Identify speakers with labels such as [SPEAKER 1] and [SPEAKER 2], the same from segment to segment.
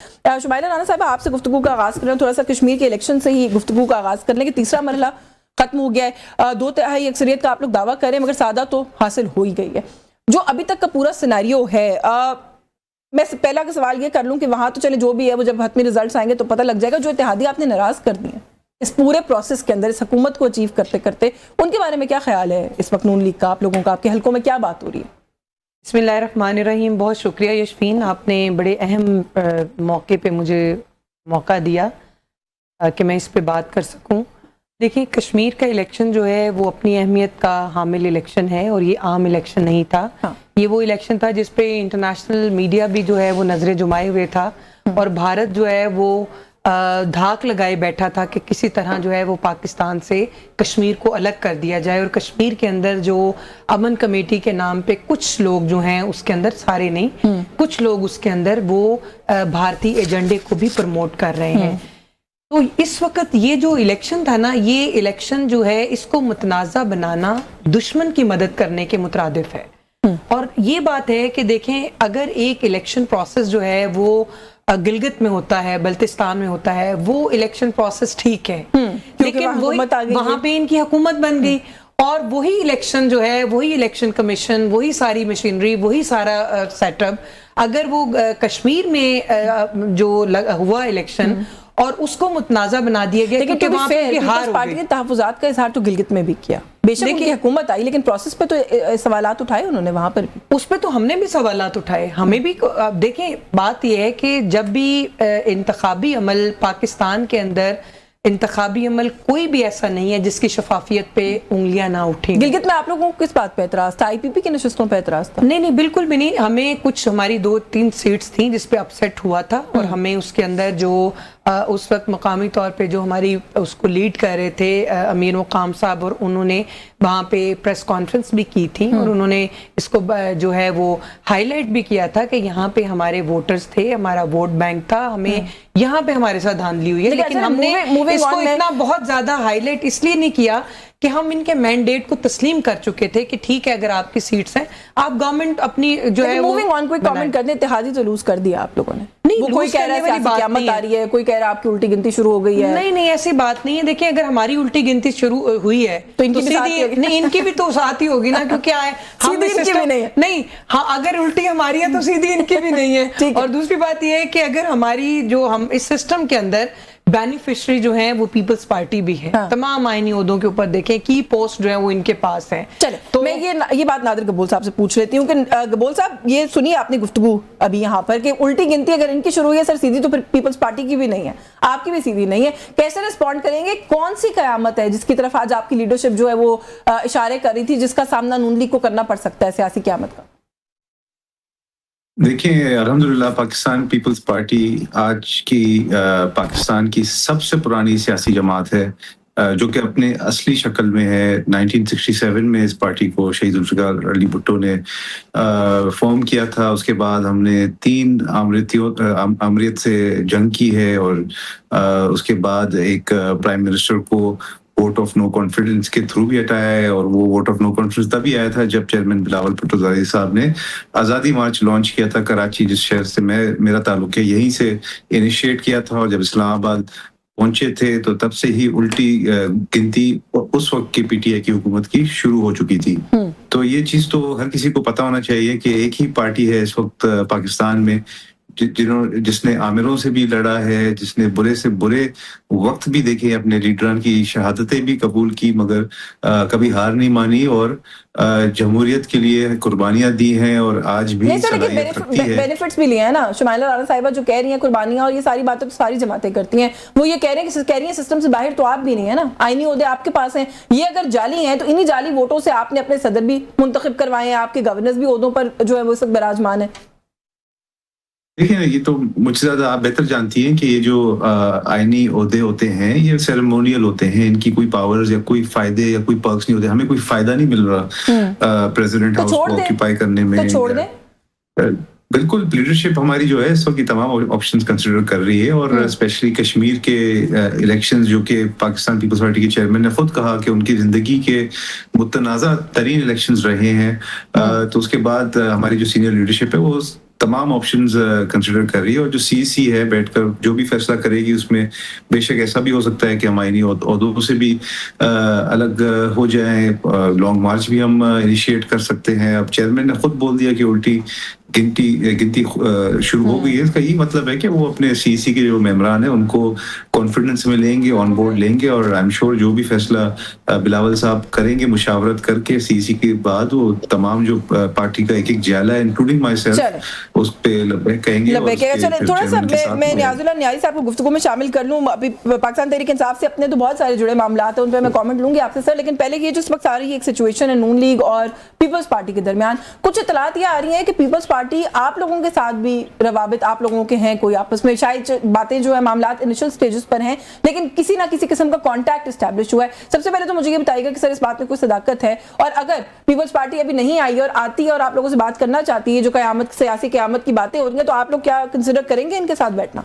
[SPEAKER 1] शुमाइला राना साहब, आपसे गुफ्तगू का आगाज़ कर रहे हैं, थोड़ा सा कश्मीर के इलेक्शन से ही गुफ्तगू का आगाज़ कर लें कि तीसरा मरहला खत्म हो गया है, 2/3 अक्सरियत का आप लोग दावा करें, मगर सादा तो हासिल हो ही गई है। जो अभी तक का पूरा सिनेरियो है, मैं पहला का सवाल ये कर लूँ कि वहाँ तो चले जो भी है वो जब हतमी रिजल्ट्स आएंगे तो पता लग जाएगा, जो इत्तेहादी आपने नाराज़ कर दिए इस पूरे प्रोसेस के अंदर, इस हुकूमत को अचीव करते करते, उनके बारे में क्या ख्याल है इस वक्त नून लीग का? आप लोगों का, आपके हलकों में क्या बात हो रही है?
[SPEAKER 2] बिस्मिल्लाहिर्रहमानिर्रहीम। बहुत शुक्रिया यशफीन, आपने बड़े अहम मौके पे मुझे मौका दिया कि मैं इस पे बात कर सकूं। देखिए, कश्मीर का इलेक्शन जो है वो अपनी अहमियत का हामिल इलेक्शन है और ये आम इलेक्शन नहीं था। ये वो इलेक्शन था जिस पे इंटरनेशनल मीडिया भी जो है वो नजरें जुमाए हुए था और भारत जो है वो धाक लगाए बैठा था कि किसी तरह जो है वो पाकिस्तान से कश्मीर को अलग कर दिया जाए। और कश्मीर के अंदर जो अमन कमेटी के नाम पे कुछ लोग जो हैं उसके अंदर, सारे नहीं, कुछ लोग उसके अंदर वो भारतीय एजेंडे को भी प्रमोट कर रहे हैं। तो इस वक्त ये जो इलेक्शन था ना, ये इलेक्शन जो है इसको मुतनाज़ा बनाना दुश्मन की मदद करने के मुतरादिफ है। और ये बात है कि देखें, अगर एक इलेक्शन प्रोसेस जो है वो गिलगित में होता है, बल्तिस्तान में होता है, वो इलेक्शन प्रोसेस ठीक है, लेकिन वहां पे इनकी हुकूमत बन गई और वही इलेक्शन जो है, वही इलेक्शन कमीशन, वही सारी मशीनरी, वही सारा सेटअप, अगर वो कश्मीर में जो हुआ इलेक्शन और उसको मुतनाज़ा बना दिया गया,
[SPEAKER 1] लेकिन पार्टी ने तहफ़्फ़ुज़ात का इजहार तो गिलगित में भी किया। बेशक उनकी हुकूमत आई, लेकिन प्रोसेस पे तो सवालात उठाए उन्होंने वहां पर भी।
[SPEAKER 2] उस पे तो हमने भी सवालात उठाए, हमें भी। देखें, बात यह है कि जब भी इंतखाबी अमल पाकिस्तान के अंदर, इंतखाबी अमल कोई भी ऐसा नहीं है जिसकी शफाफियत पे उंगलियां ना उठी।
[SPEAKER 1] गिलगित में आप लोगों को किस बात पे एतराज था? आईपीपी की नशिस्तों पे एतराज था?
[SPEAKER 2] नहीं, बिल्कुल भी नहीं। हमें कुछ, हमारी 2-3 सीट्स थी जिस पे अपसेट हुआ था और हमें उसके अंदर जो उस वक्त मकामी तौर पे जो हमारी उसको लीड कर रहे थे अमीर मुकाम साहब, और उन्होंने वहाँ पे प्रेस कॉन्फ्रेंस भी की थी और उन्होंने इसको जो है वो हाईलाइट भी किया था कि यहाँ पे हमारे वोटर्स थे, हमारा वोट बैंक था, हमें यहाँ पे हमारे साथ धांधली हुई है। लेकिन हमने इसको इतना बहुत ज्यादा हाईलाइट इसलिए नहीं किया कि हम इनके मैंडेट को तस्लीम कर चुके थे कि ठीक है, अगर आपकी सीट्स हैं, आप गवर्नमेंट अपनी जो है
[SPEAKER 1] मूविंग ऑन। कोई कमेंट करने, इत्तेहादी तो लूज कर दिया आप लोगों ने।
[SPEAKER 2] नहीं,
[SPEAKER 1] वो कोई कह रहा है क़यामत आ रही है, कोई कह रहा है आपकी उल्टी गिनती शुरू हो गई है।
[SPEAKER 2] नहीं नहीं, ऐसी बात नहीं है। देखिए, अगर हमारी उल्टी गिनती शुरू हुई है
[SPEAKER 1] तो इनकी
[SPEAKER 2] नहीं, इनकी भी तो साथ ही होगी ना, क्योंकि हम नहीं, हाँ, अगर उल्टी हमारी है तो सीधी इनकी भी नहीं है। और दूसरी बात यह है कि अगर हमारी जो, हम इस सिस्टम के अंदर बेनिफिशरी जो है वो पीपल्स पार्टी भी है। तमाम आईनी ओहदों के ऊपर देखें, की पोस्ट जो है वो इनके पास है।
[SPEAKER 1] चले, तो मैं ये बात नादिर गबोल साहब से पूछ लेती हूँ कि गबोल साहब, ये सुनिए आपने गुफ्तगू अभी यहाँ पर कि उल्टी गिनती अगर इनकी शुरू हुई है सर सीधी, तो फिर पीपल्स पार्टी की भी नहीं है, आपकी भी सीधी नहीं है। कैसे रिस्पॉन्ड करेंगे? कौन सी कयामत है जिसकी तरफ आज आपकी लीडरशिप जो है वो इशारे कर रही थी, जिसका सामना नून लीग को करना पड़ सकता है, सियासी कयामत का?
[SPEAKER 3] देखिए, अल्हम्दुलिल्लाह पाकिस्तान पीपल्स पार्टी आज की पाकिस्तान की सबसे पुरानी सियासी जमात है, जो कि अपने असली शक्ल में है। 1967 में इस पार्टी को शहीद जुल्फ़िकार अली भुट्टो ने फॉर्म किया था। उसके बाद हमने 3 आमरीत से जंग की है और उसके बाद एक प्राइम मिनिस्टर को वोट ऑफ नो कॉन्फिडेंस के थ्रू भी हटाया है। और वो वोट ऑफ नो कॉन्फिडेंस तभी आया था जब चेयरमैन बिलावल भुट्टो ज़ाहिदी साहब ने आज़ादी मार्च लॉन्च किया था। कराची, जिस शहर से मेरा ताल्लुक है, यहीं से इनिशिएट किया था। और जब इस्लामाबाद पहुंचे थे तो तब से ही उल्टी गिनती उस वक्त की पीटीआई की हुकूमत की शुरू हो चुकी थी। तो ये चीज़ तो हर किसी को पता होना चाहिए कि एक ही पार्टी है इस वक्त पाकिस्तान में जिसने आमिरों से भी लड़ा है, जिसने बुरे से बुरे वक्त भी देखे, अपने लीडरान की शहादतें भी कबूल की, मगर कभी हार नहीं मानी और जमहूरियत के लिए कुर्बानियां दी हैं और आज भी
[SPEAKER 1] बेनिफिट्स भी लिए हैं ना। शुमाइला राना साहिबा जो कह रही हैं कुर्बानियां और ये सारी बातें तो सारी जमातें करती हैं, वो ये कह रही हैं सिस्टम से बाहर तो आप भी नहीं है ना, आईनी ओहदे आपके पास हैं। ये अगर जाली हैं तो इन्हीं जाली वोटों से आपने अपने सदर भी मुंतखब करवाए हैं, आपके गवर्नर्स भी ओहदों पर जो है वो सब बराजमान है।
[SPEAKER 3] देखिए, ये तो मुझसे ज्यादा आप बेहतर जानती हैं कि ये जो आईनी ओहदे होते हैं ये सेरेमोनियल होते हैं, इनकी कोई पावर्स या कोई फायदे या कोई पर्क्स नहीं होते। हमें कोई फायदा नहीं मिल रहा प्रेसिडेंट हाउस को ऑक्यूपाई करने में।
[SPEAKER 1] तो छोड़ दें।
[SPEAKER 3] बिल्कुल, लीडरशिप हमारी जो है इस वक्त की तमाम ऑप्शंस कंसिडर कर रही है और स्पेशली कश्मीर के इलेक्शंस, जो कि पाकिस्तान पीपल्स पार्टी के चेयरमैन ने खुद कहा कि उनकी जिंदगी के मुतनाज़ा तरीन इलेक्शंस रहे हैं। तो उसके बाद हमारी जो सीनियर लीडरशिप है वो तमाम ऑप्शंस कंसिडर कर रही है और जो सीईसी है बैठकर जो भी फैसला करेगी उसमें बेशक ऐसा भी हो सकता है कि हम आईनी ओहदों से भी अलग हो जाएं, लॉन्ग मार्च भी हम इनिशिएट कर सकते हैं। अब चेयरमैन ने खुद बोल दिया कि उल्टी गिनती शुरू हो गई है। इसका यही मतलब है कि वो अपने सीईसी के जो मेंबरान हैं उनको कॉन्फिडेंस में लेंगे, ऑन बोर्ड लेंगे और आई एम श्योर जो भी फैसला बिलावल साहब करेंगे मुशावरत करके सीईसी के बाद वो तमाम जो पार्टी का एक जाला है इंक्लूडिंग माई सेल्फ उस पे लब्बैक कहेंगे।
[SPEAKER 1] चले थोड़ा सा मैं नियाजुल्लाह नियाज़ी साहब को गुफ्तगू में शामिल कर लूँ। अभी पाकिस्तान तहरीक इंसाफ से अपने तो बहुत सारे जुड़े मामलात हैं, उन पर मैं कमेंट लूंगी आपसे सर, लेकिन पहले ये जो इस वक्त आ रही है एक सिचुएशन है नून लीग और पीपल्स पार्टी के दरमियान, कुछ इतलात ये आ रही हैं कि पीपल्स पार्टी आप लोगों के साथ भी रवाबित आप लोगों के हैं, कोई आपस में शायद बातें जो है मामलात इनिशियल स्टेजेस पर हैं, लेकिन किसी ना किसी किस्म का कॉन्टैक्ट एस्टैब्लिश हुआ है। सबसे पहले तो मुझे ये बताइएगा कि सर इस बात में कोई सदाकत है, और अगर पीपल्स पार्टी अभी नहीं आई और आती है और आप लोगों से बात करना चाहती है, जो क़यामत सियासी क़यामत की बातें हो रही हैं, तो आप लोग क्या कंसिडर करेंगे इनके साथ बैठना?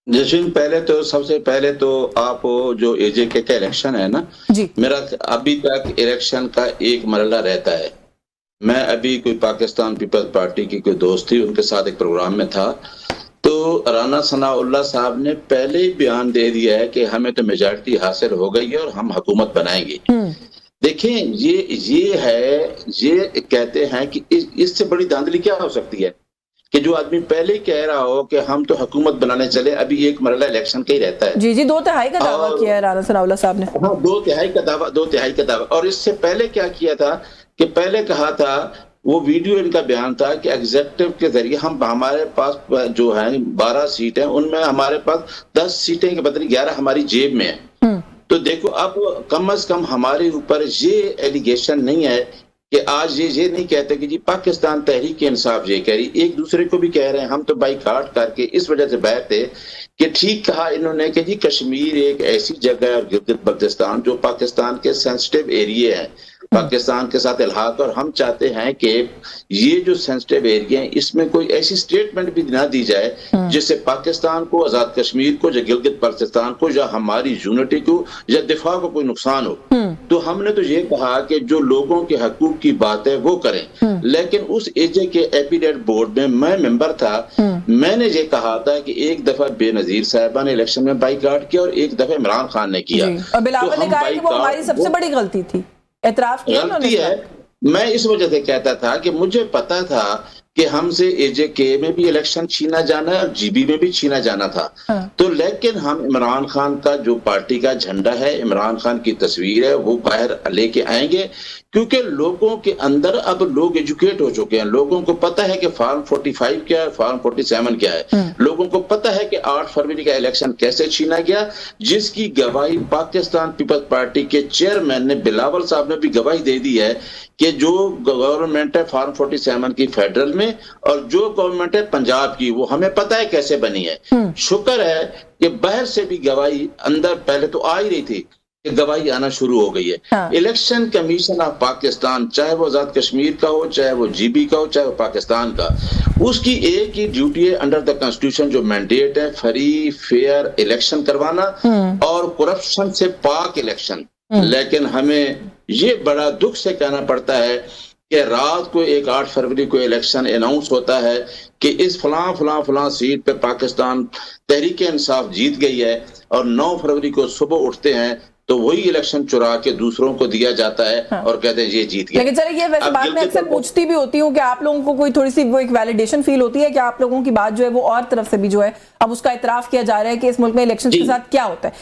[SPEAKER 4] जैसे सबसे पहले तो आप जो एजेके का इलेक्शन है ना
[SPEAKER 1] जी,
[SPEAKER 4] मेरा अभी तक इलेक्शन का एक मरला रहता है। मैं अभी कोई पाकिस्तान पीपल्स पार्टी की कोई दोस्त थी, उनके साथ एक प्रोग्राम में था, तो राना सनाउल्लाह साहब ने पहले ही बयान दे दिया है कि हमें तो मेजॉरिटी हासिल हो गई है और हम हुकूमत बनाएंगे। देखें ये कहते हैं कि इससे बड़ी धांधली क्या हो सकती है कि जो आदमी पहले ही कह रहा हो कि हम तो हुकूमत बनाने चले, अभी एक मरला इलेक्शन का ही रहता है।
[SPEAKER 1] जी जी, 2/3 का दावा किया है राना सनाउल्लाह साहब ने।
[SPEAKER 4] हाँ, 2/3 का दावा। और इससे पहले क्या किया था कि पहले कहा था, वो वीडियो इनका बयान था कि एग्जेक्टिव के जरिए हमारे पास जो है 12 सीट है, उनमें हमारे पास 10 सीटें के बदले 11 हमारी जेब में है। तो देखो अब कम से कम हमारे ऊपर ये एलिगेशन नहीं है कि आज ये नहीं कहते कि जी पाकिस्तान तहरीक इंसाफ ये कह रही, एक दूसरे को भी कह रहे हैं, हम तो बाइकाट करके इस वजह से बैठे कि ठीक कहा इन्होंने कि जी कश्मीर एक ऐसी जगह है और गिलगित बल्तिस्तान जो पाकिस्तान के सेंसिटिव एरिया है, पाकिस्तान के साथ इल्हाक, और हम चाहते हैं कि ये जो सेंसिटिव एरिया है इसमें कोई ऐसी स्टेटमेंट भी ना दी जाए जिससे पाकिस्तान को, आजाद कश्मीर को, या गिलगित बल्तिस्तान को, या हमारी यूनिटी को, या दिफा को कोई नुकसान हो। तो हमने तो ये कहा कि जो लोगों के हकूक की बात है वो करें, लेकिन उस एजे के एपीडेट बोर्ड में मैं मेंबर था, मैंने ये कहा था कि एक दफा बेनजीर साहिबा ने इलेक्शन में बाइकाट किया और एक दफा इमरान खान ने किया।
[SPEAKER 1] और बिलावल ने कहा कि वो हमारी सबसे बड़ी गलती थी, एतराफ किया
[SPEAKER 4] गलती है। मैं इस वजह से कहता था कि मुझे पता था कि हमसे एजेके में भी इलेक्शन छीना जाना है और जीबी में भी छीना जाना था। तो लेकिन हम इमरान खान का जो पार्टी का झंडा है, इमरान खान की तस्वीर है, वो बाहर लेके आएंगे, क्योंकि लोगों के अंदर अब लोग एजुकेट हो चुके हैं। लोगों को पता है कि फॉर्म 45 क्या है, फॉर्म 47 क्या है। लोगों को पता है कि 8 फरवरी का इलेक्शन कैसे छीना गया, जिसकी गवाही पाकिस्तान पीपल्स पार्टी के चेयरमैन ने, बिलावल साहब ने भी गवाही दे दी है कि जो गवर्नमेंट है फॉर्म 47 की फेडरल में और जो गवर्नमेंट है पंजाब की, वो हमें पता है कैसे बनी है। शुक्र है कि बाहर से भी गवाही अंदर पहले तो आ ही रही थी, गवाही आना शुरू हो गई है। इलेक्शन कमीशन ऑफ पाकिस्तान, चाहे वो आजाद कश्मीर का हो, चाहे वो जीबी का हो, चाहे वो पाकिस्तान का, उसकी एक ही ड्यूटी है अंडर द कॉन्स्टिट्यूशन, जो मैंडेट है फ्री फेयर इलेक्शन करवाना और करप्शन से पाक इलेक्शन। लेकिन हमें ये बड़ा दुख से कहना पड़ता है कि रात को एक 8 फरवरी को इलेक्शन अनाउंस होता है कि इस फलां सीट पे पाकिस्तान तहरीक इंसाफ जीत गई है, और 9 फरवरी को सुबह उठते हैं तो वही इलेक्शन चुरा के दूसरों को दिया जाता है और कहते हैं ये जीत गया।
[SPEAKER 1] लेकिन चलिए, ये वैसे बात मैं अक्सर पूछती भी होती हूँ कि आप लोगों को कोई थोड़ी सी वो एक वैलिडेशन फील होती है कि आप लोगों की बात जो है वो और तरफ से भी जो है अब उसका इतराफ किया जा रहा है कि इस मुल्क में इलेक्शन के साथ क्या होता है।